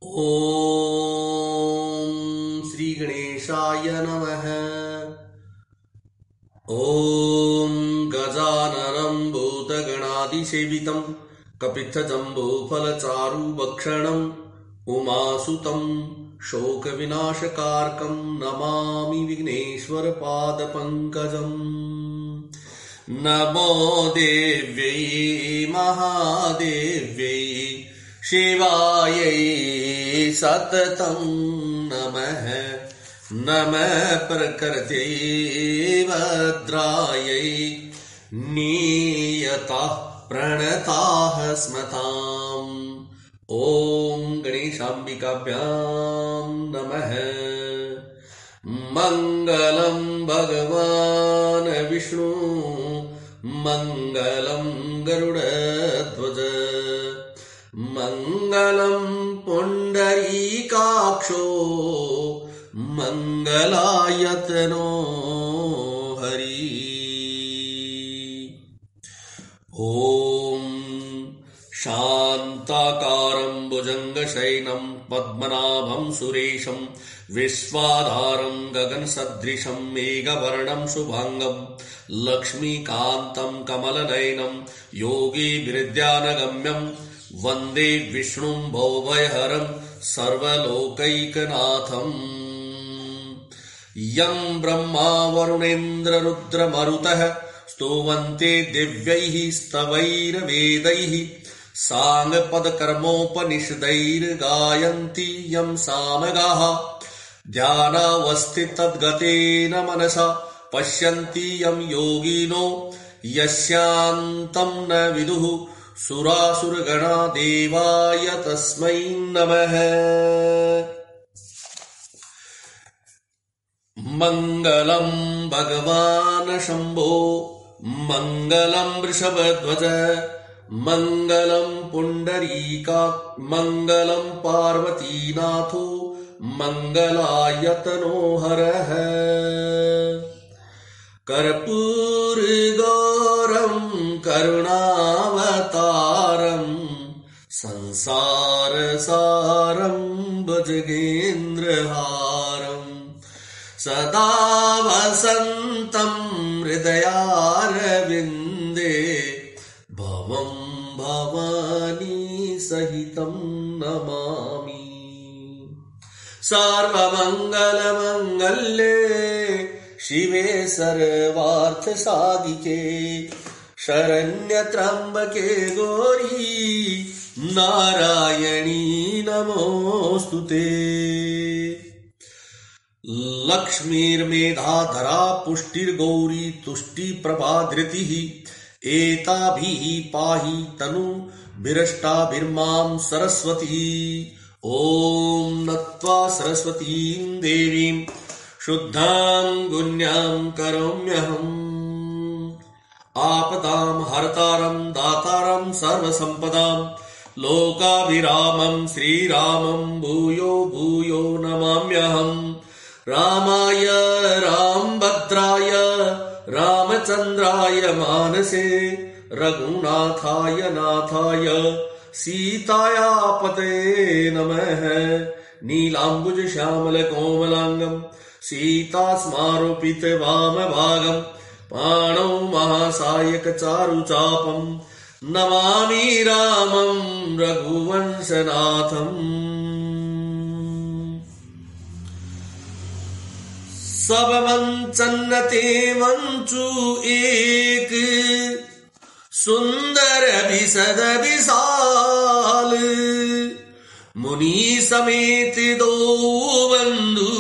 ओम श्री गणेशाय नमः। ओम गजाननं भूतगणादिसेवितं कपित्थजम्बूफलचारुभक्षणं उमासुतं शोकविनाशकारकं नमामि विघ्नेश्वरपादपङ्कजम्। नमो देव्यै महादेव्यै शिवायै सततं नमः। नमः प्रकृत्यै भद्रायै नियताः प्रणताः स्मताम्। ॐ गणेशाम्बिकाभ्यां नमः। मङ्गलं भगवान् विष्णु मङ्गलं गरुडध्वज मङ्गलं पुण्डरीकाक्षो मङ्गलायतनो हरि। ॐ शान्ताकारं भुजङ्गशयनं पद्मनाभं सुरेशं विश्वाधारं गगनसदृशं मेघवर्णं शुभांगं लक्ष्मीकान्तं कमलनयनं योगिभिर्ध्यानगम्यं वन्दे विष्णुं भवभयहरं सर्वलोकैकनाथम्। यं ब्रह्मा वरुणेन्द्ररुद्रमरुतः स्तुवन्ते दिव्यैः स्तवैर्वेदैः साङ्गपदकर्मोपनिषदैर्गायन्ति यं सामगाः ध्यानावस्थितद्गतेन मनसा पश्यन्ति यं योगिनो यस्यान्तं न विदुः सुरासुरगणा देवाय तस्मै नमः। मङ्गलं भगवान् शम्भो मङ्गलं वृषभध्वज मङ्गलं पुण्डरीकाक्ष मङ्गलं पार्वतीनाथो मङ्गलायतनो हरः। कर्पूरगौरं करुणावतारं संसारसारं भुजगेन्द्रहारं सदा वसन्तं हृदयारविन्दे भवं भवानी सहितं नमामि। सर्वमङ्गलमङ्गल्ये शिवे सर्वार्थसाधिके शरण्यत्र्यम्बके गौरी नारायणी नमोऽस्तुते। लक्ष्मीर्मेधाधरा पुष्टिर्गौरी तुष्टिप्रभा धृतिः एताभिः पाहि तनुभिरष्टाभिर्मां सरस्वती। ॐ नत्वा सरस्वतीं देवीं शुद्धां गुण्यां करोम्यहम्। आपदां हरतारं दातारं सर्वसम्पदां लोकाभिरामं श्रीरामं भूयो भूयो नमाम्यहम्। रामाय रामभद्राय रामचन्द्राय मानसे रघुनाथाय नाथाय सीताया पतये नमः। नीलाम्बुज श्यामल कोमलांगं सीतास्मारोपित वामभागं पाणौ महासायक चारुचापं नमामि रामं रघुवंशनाथम्। सब मंचन्नते मंचु एक सुंदर विशद विशाल मुनि समेत दो बंधु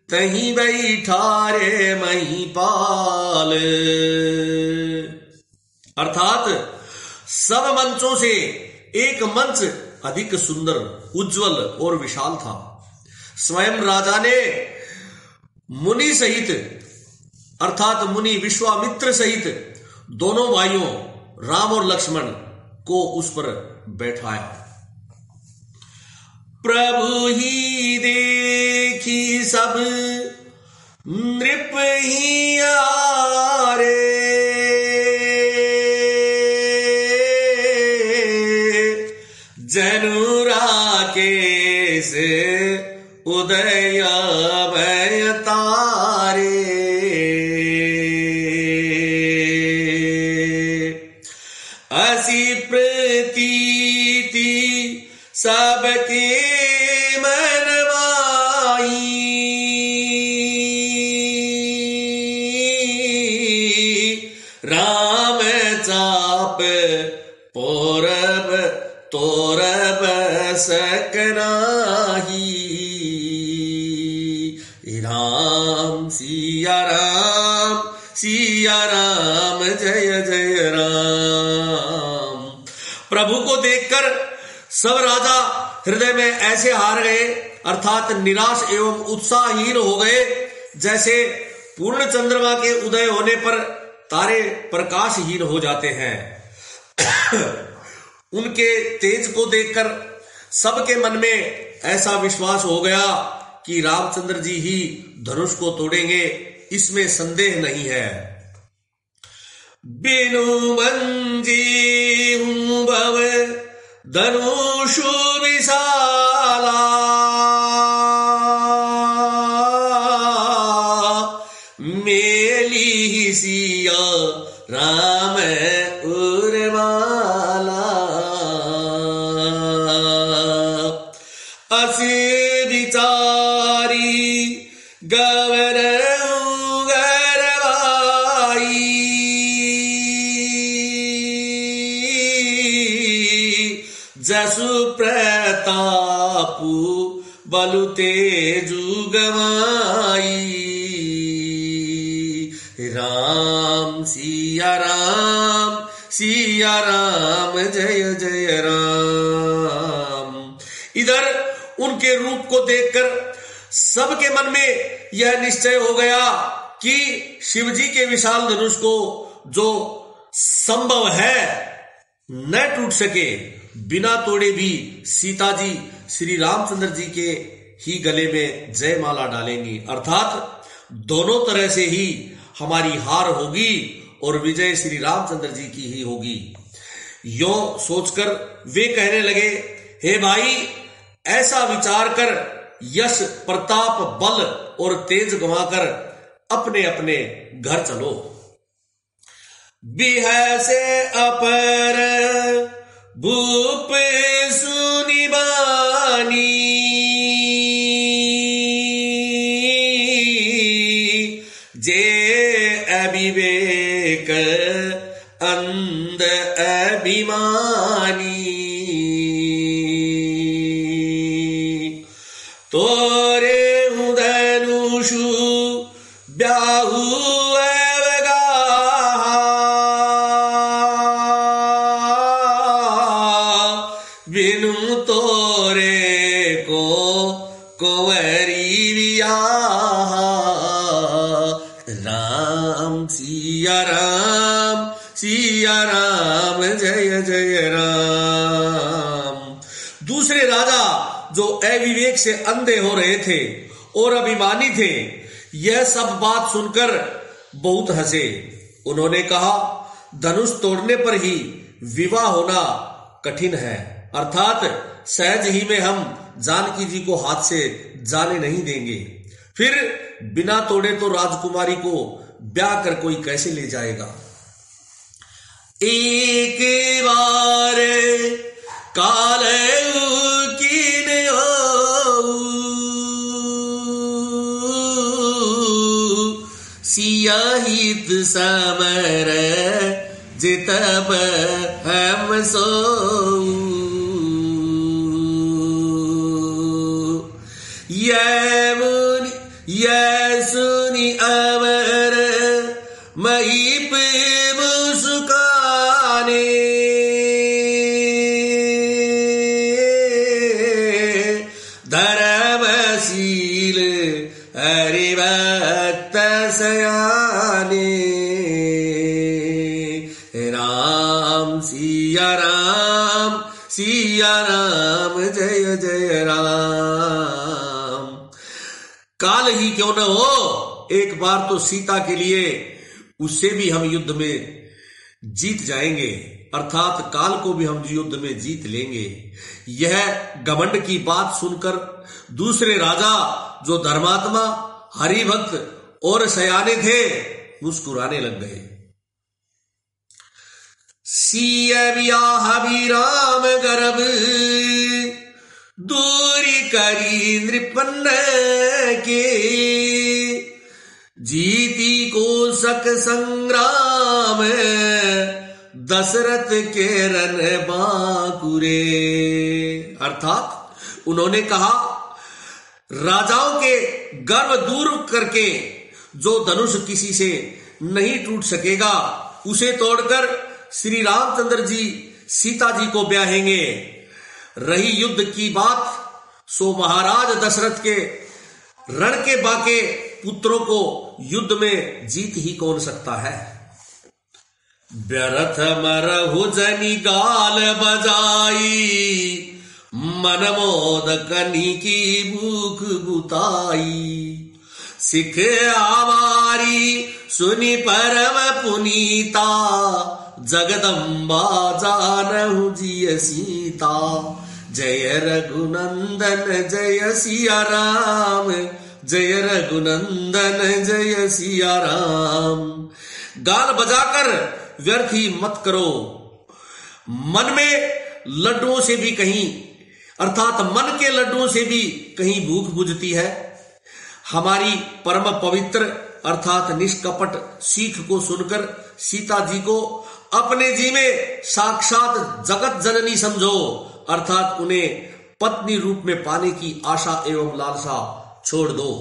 तहीं बैठा रे महिपाल। अर्थात सब मंचों से एक मंच अधिक सुंदर उज्जवल और विशाल था। स्वयं राजा ने मुनि सहित अर्थात मुनि विश्वामित्र सहित दोनों भाइयों राम और लक्ष्मण को उस पर बैठाया। प्रभु ही देखी सब नृप ही आरे जनुराज राकेश उदय भय तारे, असी प्रतीति सबके मन माई, राम चाप पौरब तोरब सकनाही, राम सिया राम जय जय राम। प्रभु को देखकर सब राजा हृदय में ऐसे हार गए, अर्थात निराश एवं उत्साहहीन हो गए, जैसे पूर्ण चंद्रमा के उदय होने पर तारे प्रकाशहीन हो जाते हैं। उनके तेज को देखकर सबके मन में ऐसा विश्वास हो गया कि रामचंद्र जी ही धनुष को तोड़ेंगे, इसमें संदेह नहीं है। बिनु बंजी हूं भव धनुषु विशाला, मेली सिया राम उर्माला, असे विचारी गवर गरवाई, जसु प्रतापु बलु तेजु गवाई, राम सिया राम जय जय राम। इधर उनके रूप को देखकर सबके मन में यह निश्चय हो गया कि शिवजी के विशाल धनुष को जो संभव है न टूट सके, बिना तोड़े भी सीता जी श्री रामचंद्र जी के ही गले में जयमाला डालेंगी, अर्थात दोनों तरह से ही हमारी हार होगी और विजय श्री रामचंद्र जी की ही होगी। यो सोचकर वे कहने लगे, हे भाई, ऐसा विचार कर यश प्रताप बल और तेज गंवाकर अपने अपने घर चलो। बिहसे अपर भूप सुनि बानी, जे अविवेक अंध अभिमानी, तोरे धनुषु ब्याहु अवगाहा, बिनु तोरे को कुंवरी वियाहा, राम सिया राम जय जय राम। दूसरे राजा जो अविवेक से अंधे हो रहे थे और अभिमानी थे, यह सब बात सुनकर बहुत हंसे। उन्होंने कहा, धनुष तोड़ने पर ही विवाह होना कठिन है, अर्थात सहज ही में हम जानकी जी को हाथ से जाने नहीं देंगे, फिर बिना तोड़े तो राजकुमारी को ब्याह कर कोई कैसे ले जाएगा। एक बार काल कीन सिया हित समर जितब हम सो, यह सुनी अमर महीप मुस्काने, धर्मशील हरिभक्त सयाने, राम सिया राम जय जय राम। काल ही क्यों न हो, एक बार तो सीता के लिए उससे भी हम युद्ध में जीत जाएंगे, अर्थात काल को भी हम युद्ध में जीत लेंगे। यह घमंड की बात सुनकर दूसरे राजा जो धर्मात्मा, हरिभक्त और सयाने थे मुस्कुराने लग गए। सिय ब्याह भी राम गर्भ दूरी करी नृपन्न के, जीती को सक संग्राम दशरथ के रन बांकुरे। अर्थात उन्होंने कहा, राजाओं के गर्व दूर करके जो धनुष किसी से नहीं टूट सकेगा उसे तोड़कर श्री रामचंद्र जी सीता जी को ब्याहेंगे। रही युद्ध की बात, सो महाराज दशरथ के रण के बाके पुत्रों को युद्ध में जीत ही कौन सकता है। व्यर्थ मरहु जनि गाल बजाई, मन मोद कनी की भूख बुताई। सिख आवारी सुनि परम पुनीता, जगदम्बा जानहु जिय सीता। जय रघुनंदन जय सिया राम, जय रघुनंदन जय सिया राम। गाल बजाकर व्यर्थ ही मत करो। मन में लड्डुओं से भी कहीं, अर्थात मन के लड्डुओं से भी कहीं भूख बुझती है। हमारी परम पवित्र अर्थात निष्कपट सीख को सुनकर सीता जी को अपने जी में साक्षात जगत जननी समझो, अर्थात उन्हें पत्नी रूप में पाने की आशा एवं लालसा छोड़ दो।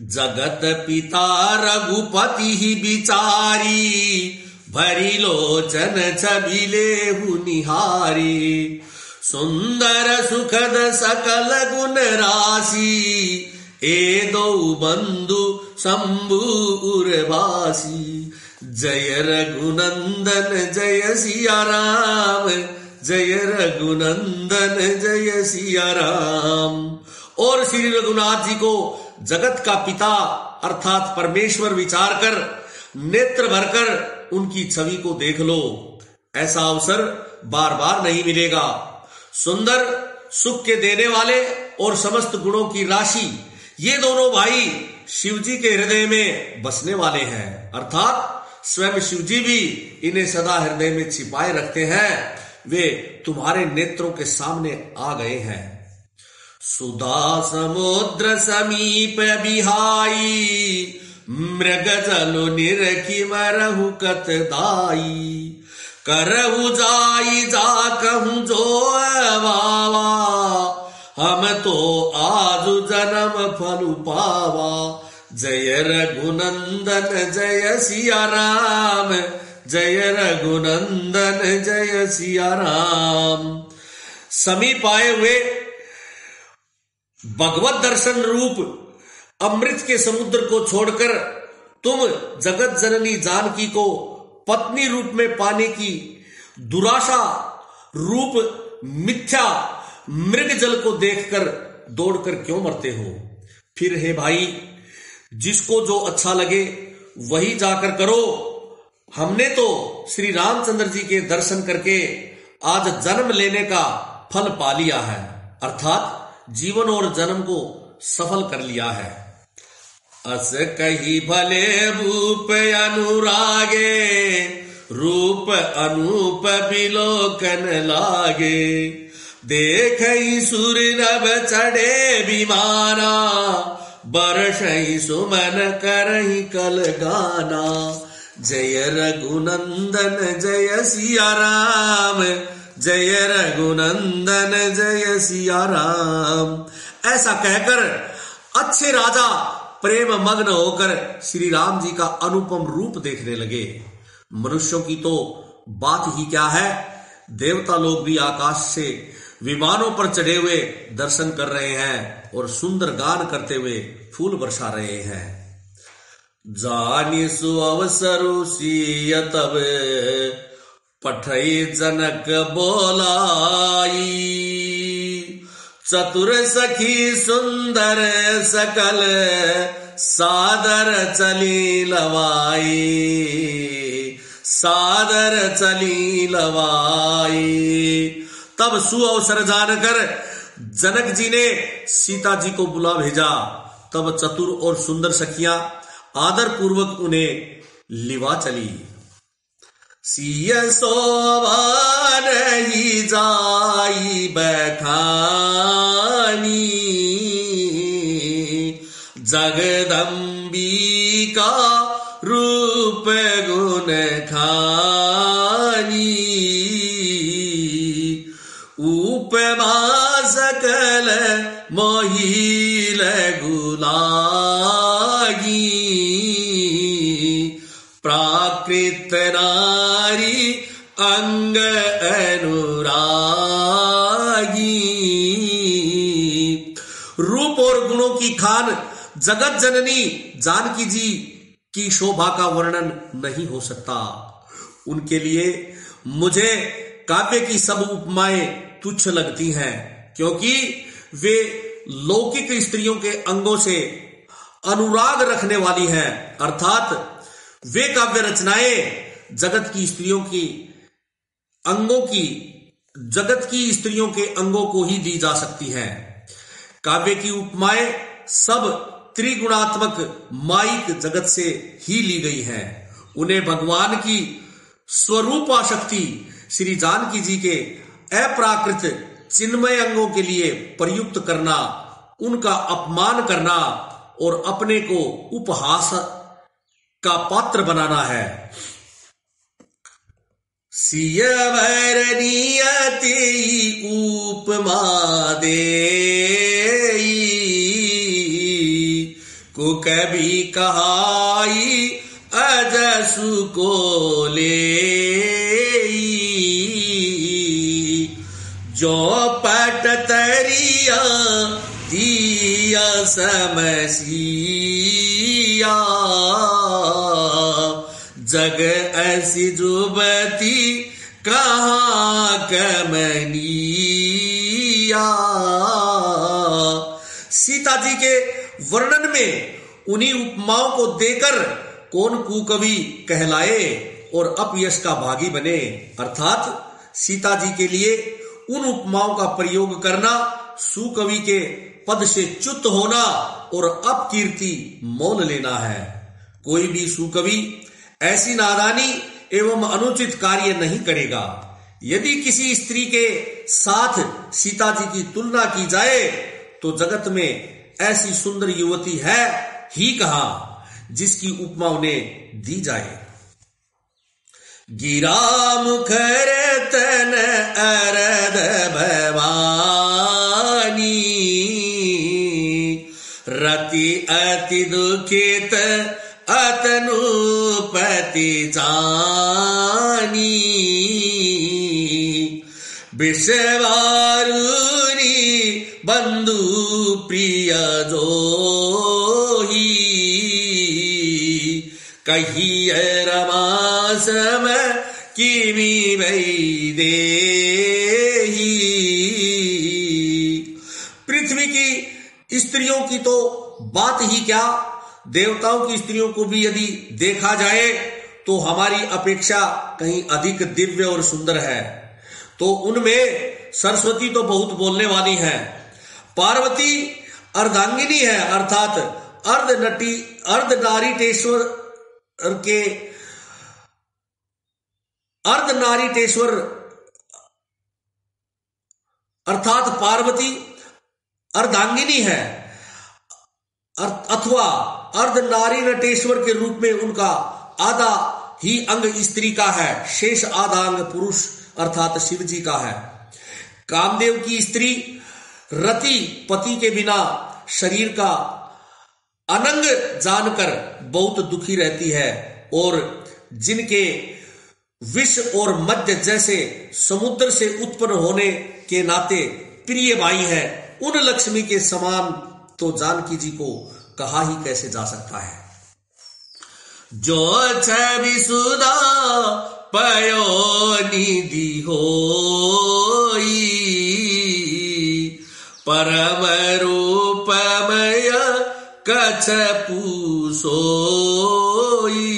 जगत पिता रघुपति ही बिचारी, भरी लोचन छबिले निहारी। सुंदर सुखद सकल गुण राशि, ए दो बंधु शंभु उर्वासी। जय रघुनंदन जय सिया राम, जय रघुनंदन जय सिया राम। और श्री रघुनाथ जी को जगत का पिता अर्थात परमेश्वर विचार कर नेत्र भरकर उनकी छवि को देख लो। ऐसा अवसर बार बार नहीं मिलेगा। सुंदर, सुख के देने वाले और समस्त गुणों की राशि, ये दोनों भाई शिव जी के हृदय में बसने वाले हैं, अर्थात स्वयं शिव जी भी इन्हें सदा हृदय में छिपाए रखते हैं। वे तुम्हारे नेत्रों के सामने आ गए हैं। सुधा समुद्र समीप बिहाई, मृग जलो निरखी मरहु कत दाई। करहु जाई जा कहूं जो वावा, हम तो आज जन्म फल पावा। जय रघुनंदन जय सिया राम, जय रघुनंदन जय सिया राम। समीप आए हुए भगवत दर्शन रूप अमृत के समुद्र को छोड़कर तुम जगत जननी जानकी को पत्नी रूप में पाने की दुराशा रूप मिथ्या मृग जल को देखकर दौड़कर क्यों मरते हो। फिर हे भाई, जिसको जो अच्छा लगे वही जाकर करो। हमने तो श्री रामचंद्र जी के दर्शन करके आज जन्म लेने का फल पा लिया है, अर्थात जीवन और जन्म को सफल कर लिया है। अस कही भले भूप अनुरागे, रूप अनूप बिलोकन लागे। देखई सुर नभ चढ़े विमाना, बरसई सुमन करही कल गाना। जय रघुनंदन जय सिया राम, जय रघुनंदन जय सिया राम। ऐसा कहकर अच्छे राजा प्रेम मग्न होकर श्री राम जी का अनुपम रूप देखने लगे। मनुष्यों की तो बात ही क्या है, देवता लोग भी आकाश से विमानों पर चढ़े हुए दर्शन कर रहे हैं और सुंदर गान करते हुए फूल बरसा रहे हैं। जानि सु अवसरु सिय तब, पठई जनक बोलाई। चतुर सखी सुंदर सकल, सादर चली लवाई। सादर चली लवाई। तब सुअवसर जानकर जनक जी ने सीता जी को बुला भेजा। तब चतुर और सुंदर सखियां आदर पूर्वक उन्हें लिवा चली। सिय सोवा नहीं जाई बैठानी, जगदम्बिका रूप गुण खानी। उपमा सकल मोहिल गुलागी, प्राकृत नारी अंग अनुरागी। रूप और गुणों की खान जगत जननी जानकी जी की शोभा का वर्णन नहीं हो सकता। उनके लिए मुझे काव्य की सब उपमाएं तुच्छ लगती हैं, क्योंकि वे लौकिक स्त्रियों के अंगों से अनुराग रखने वाली हैं। अर्थात वे काव्य रचनाएं जगत की स्त्रियों के अंगों को ही दी जा सकती हैं। काव्य की उपमाएं सब त्रिगुणात्मक माइक जगत से ही ली गई हैं। उन्हें भगवान की स्वरूपा शक्ति श्री जानकी जी के अप्राकृत चिन्मय अंगों के लिए प्रयुक्त करना, उनका अपमान करना और अपने को उपहास का पात्र बनाना है। सिय नियति उपमा देई, को कभी कहाई अजसु को लेई। जो पट तरिया दिया समसिया, जग ऐसी जुबती कहाँ कमनिया। सीता जी के वर्णन में उन्हीं उपमाओं को देकर कौन कुकवि कहलाए और अपयश का भागी बने। अर्थात सीता जी के लिए उन उपमाओं का प्रयोग करना सुकवि के पद से च्युत होना और अपकीर्ति मोल लेना है। कोई भी सुकवि ऐसी नादानी एवं अनुचित कार्य नहीं करेगा। यदि किसी स्त्री के साथ सीता जी की तुलना की जाए तो जगत में ऐसी सुंदर युवती है ही कहां जिसकी उपमा उन्हें दी जाए। गिरा मुखर तन अरद भवानी, रति अति दुखित अतनुपति जानी। विषवारुणी बंधु प्रिय जोही, कहिय रमा सम किमि वैदेही। पृथ्वी की स्त्रियों की तो बात ही क्या, देवताओं की स्त्रियों को भी यदि देखा जाए तो हमारी अपेक्षा कहीं अधिक दिव्य और सुंदर है। तो उनमें सरस्वती तो बहुत बोलने वाली है। पार्वती अर्धांगिनी है, अर्थात अर्धनारीटेश्वर अर्थात पार्वती अर्धांगिनी है अथवा अर्धनारी नटेश्वर के रूप में उनका आधा ही अंग स्त्री का है, शेष आधा अंग पुरुष अर्थात शिव जी का है। कामदेव की स्त्री रति पति के बिना शरीर का अनंग जानकर बहुत दुखी रहती है और जिनके विष और मध्य जैसे समुद्र से उत्पन्न होने के नाते प्रिय भाई हैं, उन लक्ष्मी के समान तो जानकी जी को कहा ही कैसे जा सकता है। जो छवि सुधा पयो निधि होई, परम रूपमय कछपु सोई।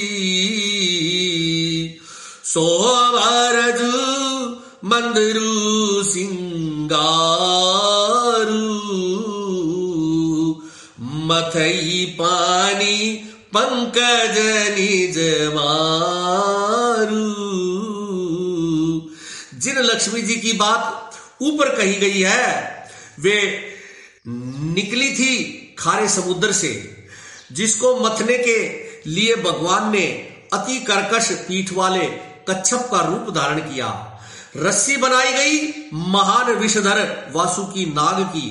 चंद्रु सिंगारू मथई पानी पंकज निज मारू। जिन लक्ष्मी जी की बात ऊपर कही गई है वे निकली थी खारे समुद्र से, जिसको मथने के लिए भगवान ने अति कर्कश पीठ वाले कच्छप का रूप धारण किया। रस्सी बनाई गई महान विषधर वासुकी नाग की।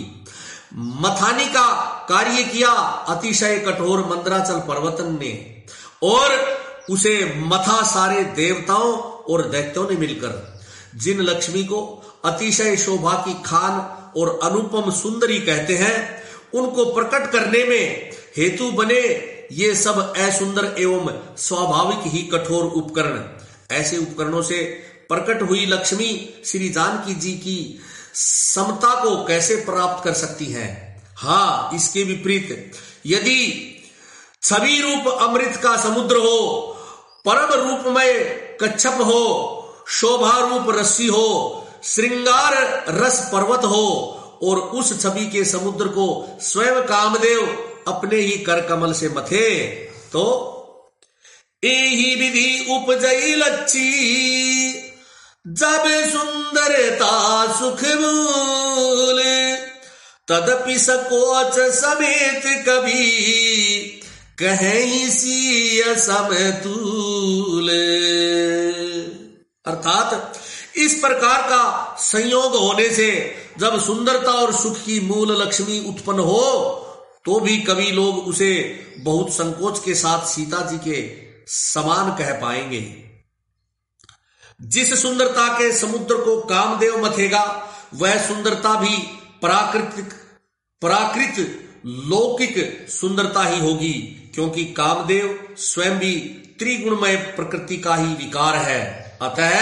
मथानी का कार्य किया अतिशय कठोर मंदराचल पर्वतन ने, और उसे मथा सारे देवताओं और दैत्यों ने मिलकर। जिन लक्ष्मी को अतिशय शोभा की खान और अनुपम सुंदरी कहते हैं, उनको प्रकट करने में हेतु बने ये सब असुंदर एवं स्वाभाविक ही कठोर उपकरण। ऐसे उपकरणों से प्रकट हुई लक्ष्मी श्री जानकी जी की समता को कैसे प्राप्त कर सकती हैं? हाँ, इसके विपरीत यदि छवि रूप अमृत का समुद्र हो, परम रूपमय कच्छप हो, शोभा रूप रस्सी हो, श्रृंगार रस पर्वत हो, और उस छवि के समुद्र को स्वयं कामदेव अपने ही कर कमल से मथे, तो एही विधि उपजई लच्ची जब सुंदरता सुख मूल तदपि सकोच समेत कभी कहीं सीय समतूल। अर्थात इस प्रकार का संयोग होने से जब सुंदरता और सुख की मूल लक्ष्मी उत्पन्न हो, तो भी कवि लोग उसे बहुत संकोच के साथ सीता जी के समान कह पाएंगे। जिस सुंदरता के समुद्र को कामदेव मथेगा, वह सुंदरता भी प्राकृत लौकिक सुंदरता ही होगी, क्योंकि कामदेव स्वयं भी त्रिगुणमय प्रकृति का ही विकार है। अतः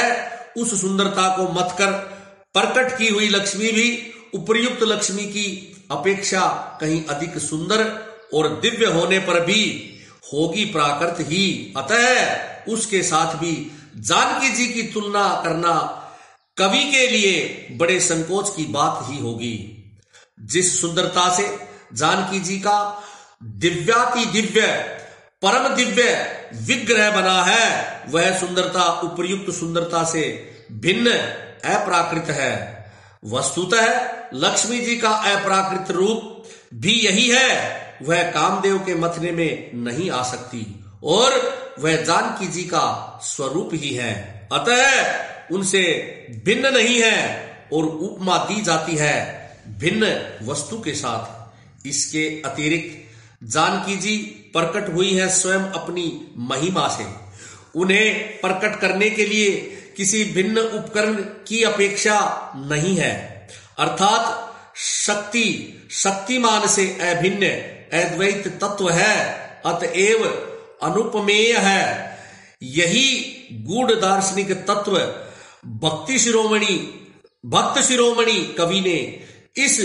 उस सुंदरता को मथकर प्रकट की हुई लक्ष्मी भी उपर्युक्त लक्ष्मी की अपेक्षा कहीं अधिक सुंदर और दिव्य होने पर भी होगी प्राकृत ही। अतः उसके साथ भी जानकी जी की तुलना करना कवि के लिए बड़े संकोच की बात ही होगी। जिस सुंदरता से जानकी जी का दिव्याति दिव्य परम दिव्य विग्रह बना है, वह सुंदरता उपर्युक्त सुंदरता से भिन्न अप्राकृत है। वस्तुतः लक्ष्मी जी का अप्राकृत रूप भी यही है, वह कामदेव के मथने में नहीं आ सकती और वह जानकी जी का स्वरूप ही है। अतः उनसे भिन्न नहीं है और उपमा दी जाती है भिन्न वस्तु के साथ। इसके अतिरिक्त जानकी जी प्रकट हुई है स्वयं अपनी महिमा से। उन्हें प्रकट करने के लिए किसी भिन्न उपकरण की अपेक्षा नहीं है, अर्थात शक्ति शक्तिमान से अभिन्न अद्वैत तत्व है, अतएव अनुपमेय है। यही गूढ़ दार्शनिक तत्व भक्त शिरोमणि कवि ने इस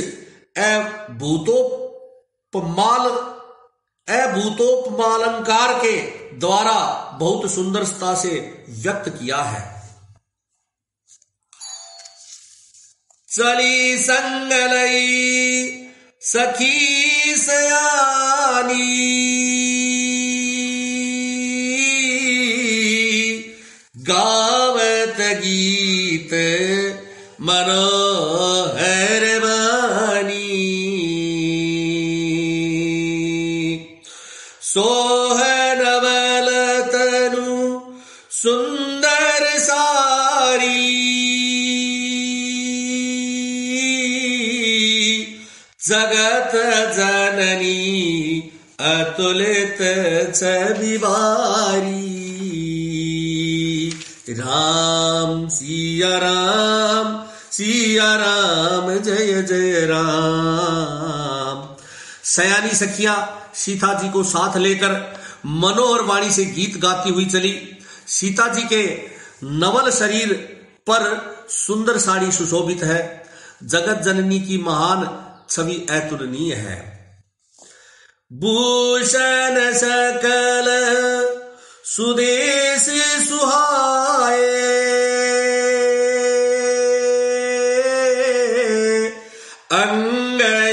अभूतोपमालंकार के द्वारा बहुत सुंदरता से व्यक्त किया है। चली संगलई सखी सयानी गावत गीत मनोहर वाणी सोहनवल तनु सुंदर सारी जगत जननी अतुलित छविवारी। राम सिया राम जय जय राम। सयानी सखियां सीता जी को साथ लेकर मनोहर वाणी से गीत गाती हुई चली। सीता जी के नवल शरीर पर सुंदर साड़ी सुशोभित है। जगत जननी की महान छवि अतुलनीय है। भूषण सकल सुदेश सुहाए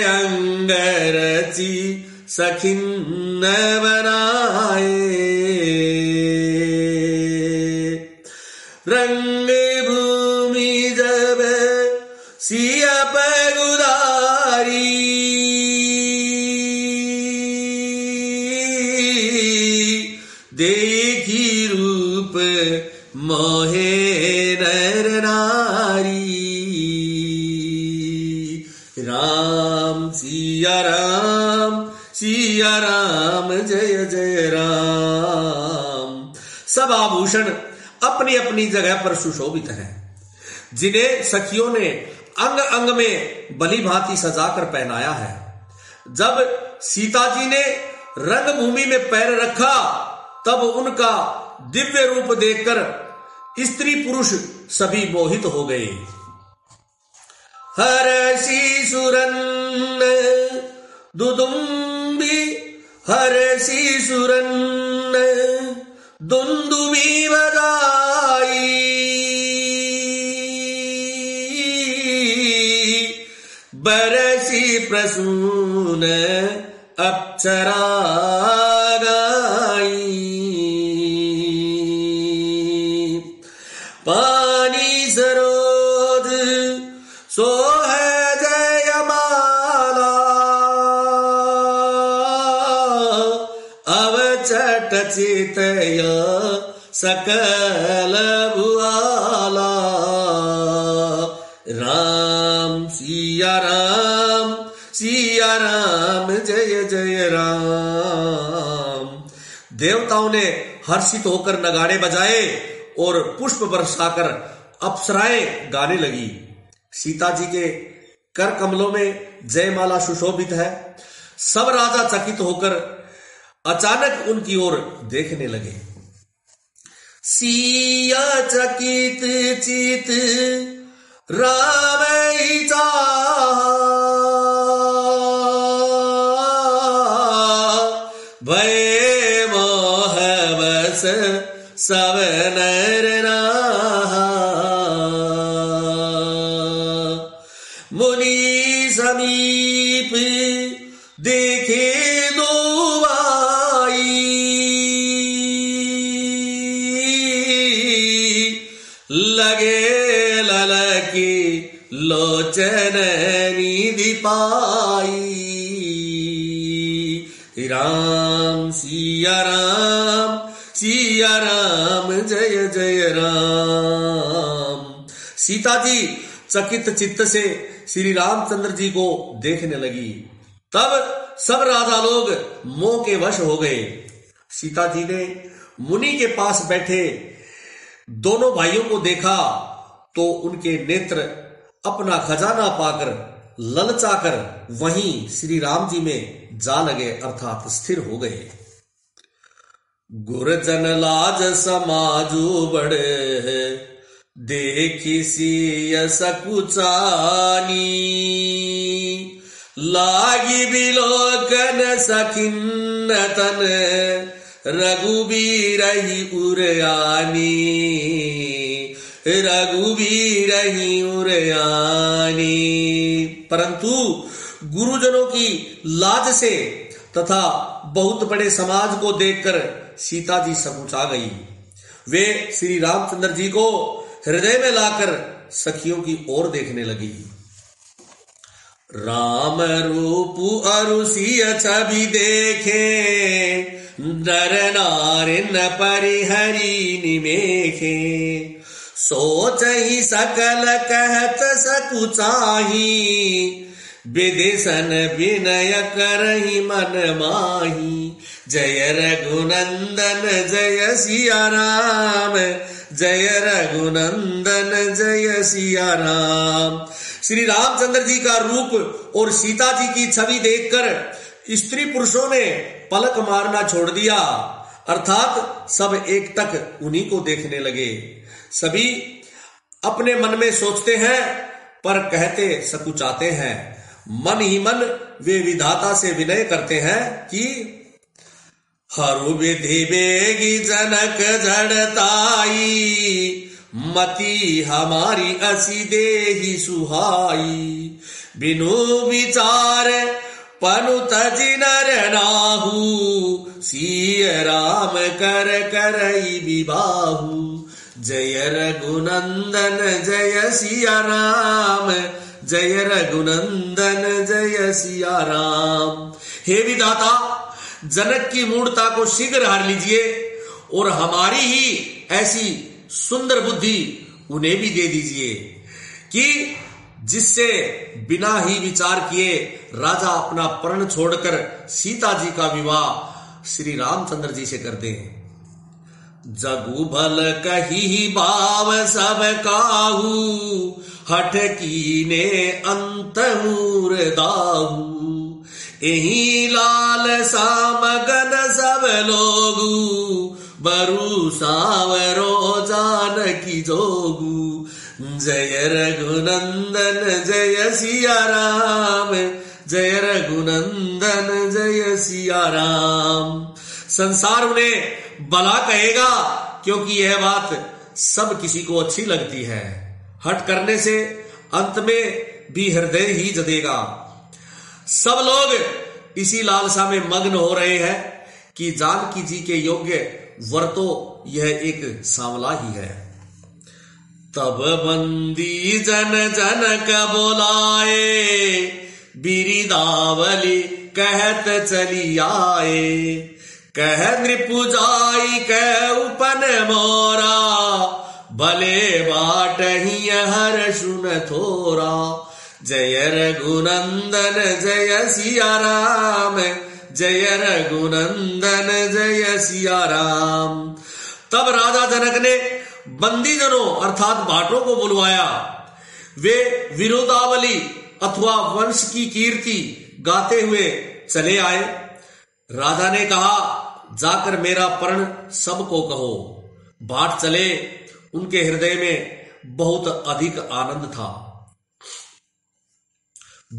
अंग रची सखिन बनाए, रंग भूमि जब सिया पगुदारी, देखी रूप मोहे नर नारी। राम सिया राम जय जय राम। सब आभूषण अपनी अपनी जगह पर सुशोभित हैं, जिन्हें सखियों ने अंग अंग में भली भांति सजाकर पहनाया है। जब सीता जी ने रंगभूमि में पैर रखा तब उनका दिव्य रूप देखकर स्त्री पुरुष सभी मोहित हो गए। हर्षि सुरन्न दुदुम्बी, हर्षि सुरन्न दुंदुबी बजाई, बरसी प्रसून अप्सरा गाई। पानी सरोज सोह जयमाला, अवचट चितय सकल भुआला। राम सिया राम जय जय राम। देवताओं ने हर्षित होकर नगाड़े बजाए और पुष्प बरसाकर अप्सराएं गाने लगी। सीता जी के कर कमलों में जयमाला सुशोभित है। सब राजा चकित होकर अचानक उनकी ओर देखने लगे। सिया चकित चित राम भय मोह बस सब नर नाहा, मुनि समीप देखे दो भाई, लगे ललकी लोचन निधि पाई। राम सिया राम जय जय राम। सीता जी चकित चित्त से श्री रामचंद्र जी को देखने लगी। तब सब राजा लोग मोह के वश हो गए। सीता जी ने मुनि के पास बैठे दोनों भाइयों को देखा तो उनके नेत्र अपना खजाना पाकर ललचाकर वहीं श्री राम जी में जा लगे, अर्थात स्थिर हो गए। गुरजन लाज समाजू बड़े, देखी सिय सकुचानी, लागी बिलोकन सखिन तन, रघुबीर ही उरयानी, रघुबीर ही उरयानी। परंतु गुरुजनों की लाज से तथा बहुत बड़े समाज को देखकर सीता जी सकुचा गई। वे श्री रामचंद्र जी को हृदय में लाकर सखियों की ओर देखने लगी। राम रूप अरु सिय छवि देखे, नर नारी न परिहरि निमेखे, सोच ही सकल कहत सकुचाही, विदेशन विनय करहि मन माही। जय रघुनंदन जय सिया राम, जय रघुनंदन जय सिया राम। श्री रामचंद्र जी का रूप और सीता जी की छवि देखकर स्त्री पुरुषों ने पलक मारना छोड़ दिया, अर्थात सब एक तक उन्हीं को देखने लगे। सभी अपने मन में सोचते हैं पर कहते सकुचाते हैं। मन ही मन वे विधाता से विनय करते हैं कि हरु विधि बेगी जनक जड़ताई, मति हमारी असी देहि सुहाई। बिनु विचार पनु तजि नर नाहु, सिय राम कर करई विबाहु। जय रघुनंदन जय सिया राम, जय रघुनंदन जय सिया राम। हे विधाता, जनक की मूढ़ता को शीघ्र हार लीजिए और हमारी ही ऐसी सुंदर बुद्धि उन्हें भी दे दीजिए कि जिससे बिना ही विचार किए राजा अपना प्रण छोड़कर सीता जी का विवाह श्री रामचंद्र जी से करते हैं। जगु भल कही भाव सब काहू, हठ कीने अंत मूर दाहू। एही लाल सामगन सब लोगू, बरु सावरो जानकी जोगू। जय रघुनंदन जय सिया राम, जय रघुनंदन जय सिया राम। संसार उन्हें भला कहेगा क्योंकि यह बात सब किसी को अच्छी लगती है। हट करने से अंत में भी हृदय ही जदेगा। सब लोग इसी लालसा में मग्न हो रहे हैं कि जानकी जी के योग्य वर तो यह एक सांवला ही है। तब बंदी जन जन का बोलाए, बिरिदावली कहत चली आए। कह नृपु जाई कह उपन मोरा, भले बाट ही हर सुन थोरा। जय रघुनंदन जय सिया राम, जय रघुनंदन जय सिया राम। तब राजा जनक ने बंदीजनों अर्थात भाटों को बुलवाया। वे विरोधावली अथवा वंश की कीर्ति गाते हुए चले आए। राजा ने कहा, जाकर मेरा प्रण सबको कहो। भाट चले, उनके हृदय में बहुत अधिक आनंद था।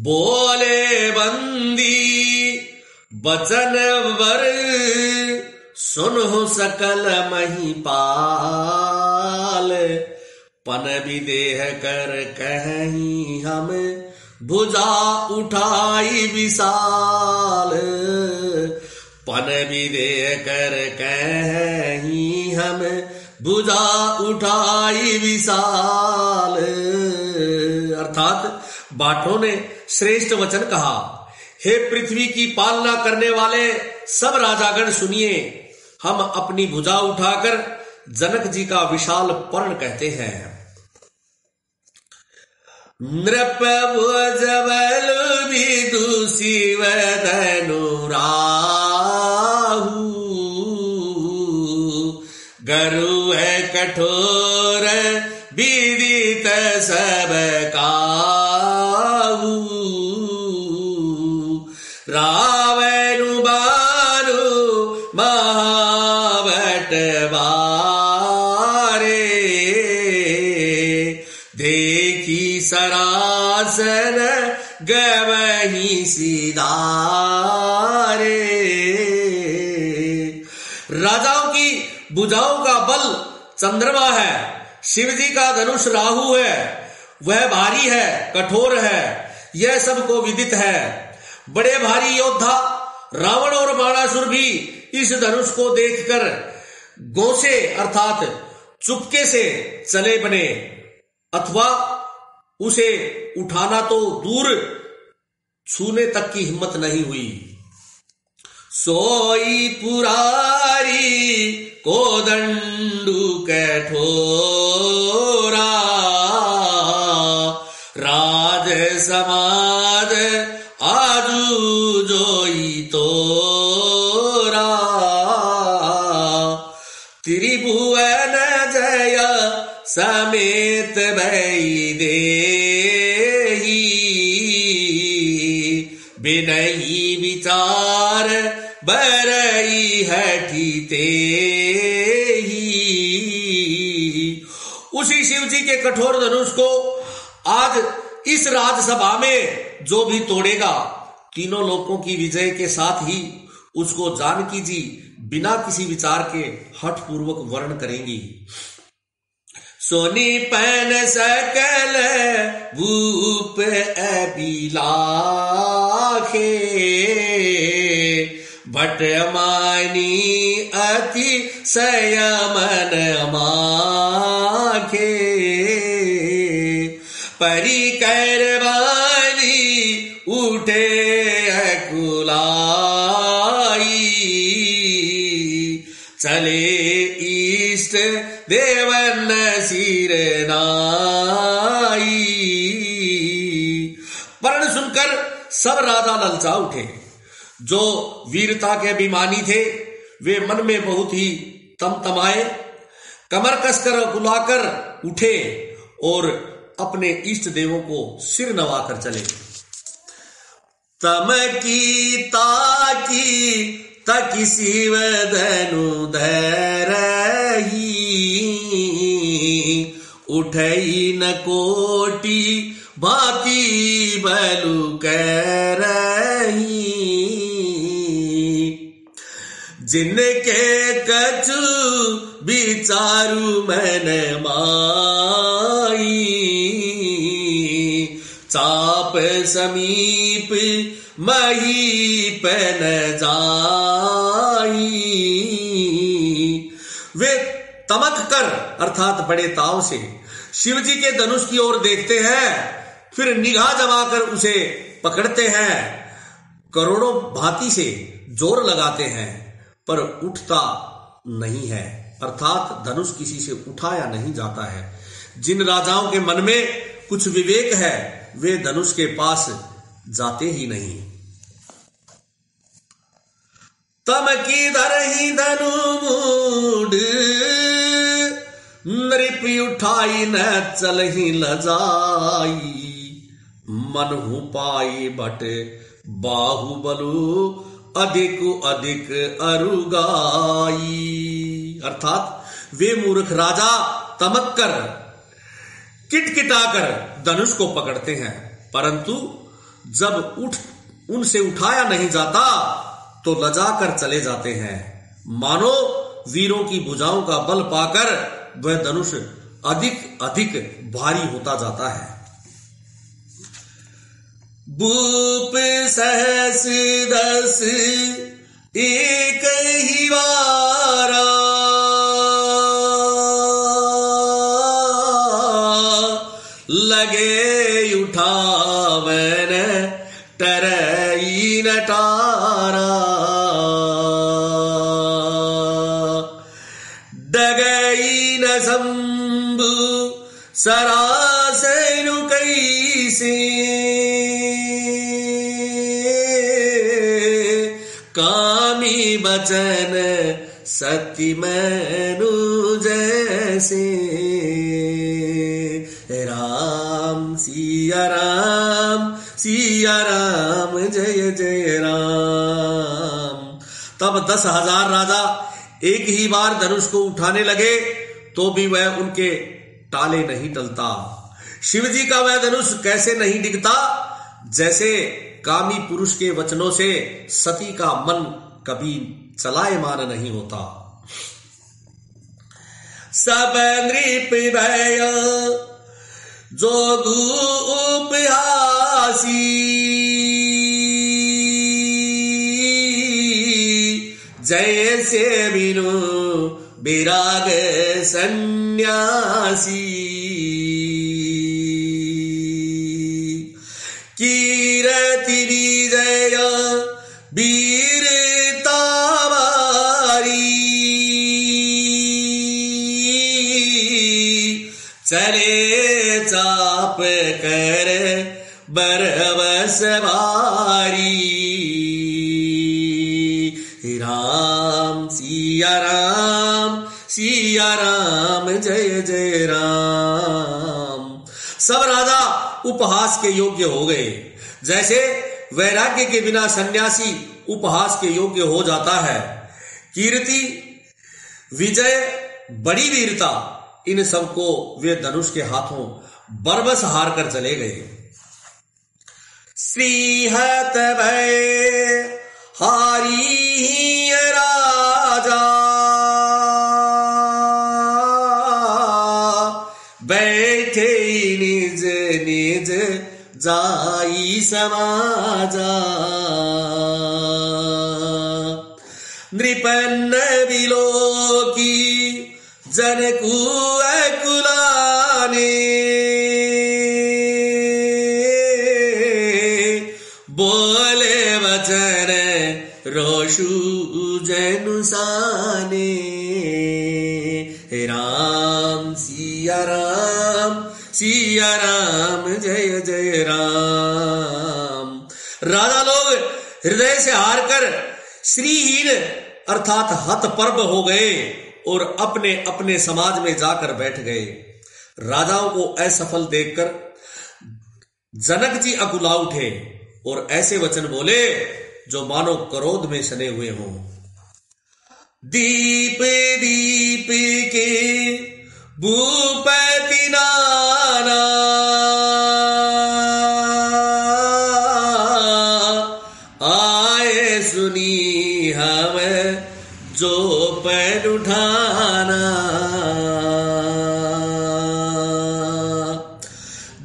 बोले बंदी बचन वर, सुनो सकल महिपाल। पन विदेह कर कहीं हम, भुजा उठाई विशाल। पन विदेह कर कहीं हम, भुजा उठाई विशाल। अर्थात बाटों ने श्रेष्ठ वचन कहा, हे पृथ्वी की पालना करने वाले सब राजागण सुनिए, हम अपनी भुजा उठाकर जनक जी का विशाल पर्ण कहते हैं। नृप भुजबल विदुषी वदनु राहु, गरु है कठोर विदित सब काहू। रावणु बानु महाबट बारे, देखी सरासन गवही सिधारे। राजाओं की भुजाओं का बल चंद्रमा है, शिव जी का धनुष राहु है, वह भारी है, कठोर है, यह सबको विदित है। बड़े भारी योद्धा रावण और बाणासुर भी इस धनुष को देखकर गोसे अर्थात चुपके से चले बने, अथवा उसे उठाना तो दूर छूने तक की हिम्मत नहीं हुई। सोई पुरारी को दंडू कठोरा, राज समाज आजू जोई तोरा। त्रिभुवन जय समेत भई देही, बिनही विचार बरई हठी तेही। उसी शिव जी के कठोर धनुष को आज इस राजसभा में जो भी तोड़ेगा, तीनों लोकों की विजय के साथ ही उसको जानकी जी बिना किसी विचार के हठ पूर्वक वर्ण करेंगी। सोनी पैन सकल भूप अभिलाखे भट मानी अति संयमन माखे परिकर वाली उठे अकुलाई चले इष्ट देवन सिर नाई। वर्ण सुनकर सब राजा ललचा उठे। जो वीरता के अभिमानी थे वे मन में बहुत ही तमतमाए, कमर कसकर बुलाकर उठे और अपने इष्ट देवों को सिर नवाकर चले। तम की ताकी तकी शिव धनु धरही उठई न कोटि भांति बलु करही जिनके कछु विचारु मन माई चाप समीप महीपन जाई। वे तमक कर अर्थात बड़े ताव से शिवजी के धनुष की ओर देखते हैं, फिर निगाह जमाकर उसे पकड़ते हैं, करोड़ों भांति से जोर लगाते हैं पर उठता नहीं है, अर्थात धनुष किसी से उठाया नहीं जाता है। जिन राजाओं के मन में कुछ विवेक है वे धनुष के पास जाते ही नहीं। तम की धरही धनु मूड नृप उठाई न चलही लजाई मन हूं पाई बट बाहुबलु अधिक अधिक अरुगाई। अर्थात वे मूर्ख राजा तमक कर किटकिटाकर धनुष को पकड़ते हैं, परंतु जब उनसे उठाया नहीं जाता तो लजाकर चले जाते हैं। मानो वीरों की भुजाओं का बल पाकर वह धनुष अधिक अधिक भारी होता जाता है। भूप सहस दस एक ही वारा लगे उठावन टरई नटारा डगई न शंभु सरासनु कैसे कामी बचन सत्य मनु जैसे। राम सिया राम जय जय राम। तब 10,000 राजा एक ही बार धनुष को उठाने लगे तो भी वह उनके टाले नहीं टलता। शिवजी का वह धनुष कैसे नहीं डिगता, जैसे कामी पुरुष के वचनों से सती का मन कभी चलायमान नहीं होता। सब नृप भय जोगु उपहासी जैसे बिनु विराग सन्यासी कीरति विजय वीरता वारी चले चाप कर बरबस भारी। राम सिया राम जय जय राम। सब राजा उपहास के योग्य हो गए, जैसे वैराग्य के बिना सन्यासी उपहास के योग्य हो जाता है। कीर्ति, विजय, बड़ी वीरता, इन सबको वे धनुष के हाथों बरबस हार कर चले गए। श्रीहत भय हारी राजा जाई समाजा। नृपन्न विलोकी जनकु अकुलाने, बोले वचन रोषु जनुसाने। राम सिया राम जय जय राम। राजा लोग हृदय से हार कर श्रीहीन अर्थात हतपर्व हो गए और अपने अपने समाज में जाकर बैठ गए। राजाओं को असफल देखकर जनक जी अकुला उठे और ऐसे वचन बोले जो मानो क्रोध में सने हुए हों। दीप दीप के भूपति नाना, आए सुनी हम जो पैर उठाना।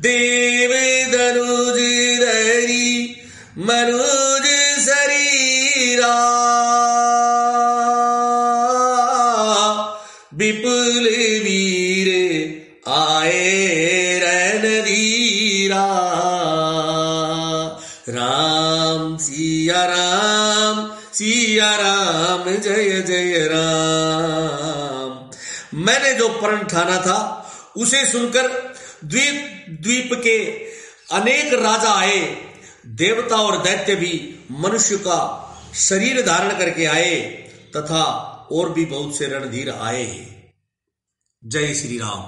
देव दनुज धरी मनुज शरीरा, विपुल वीर आए रणधीरा। राम सिया राम जय जय राम। मैंने जो प्रण ठाना था उसे सुनकर द्वीप के अनेक राजा आए, देवता और दैत्य भी मनुष्य का शरीर धारण करके आए तथा और भी बहुत से रणधीर आए। जय श्री राम।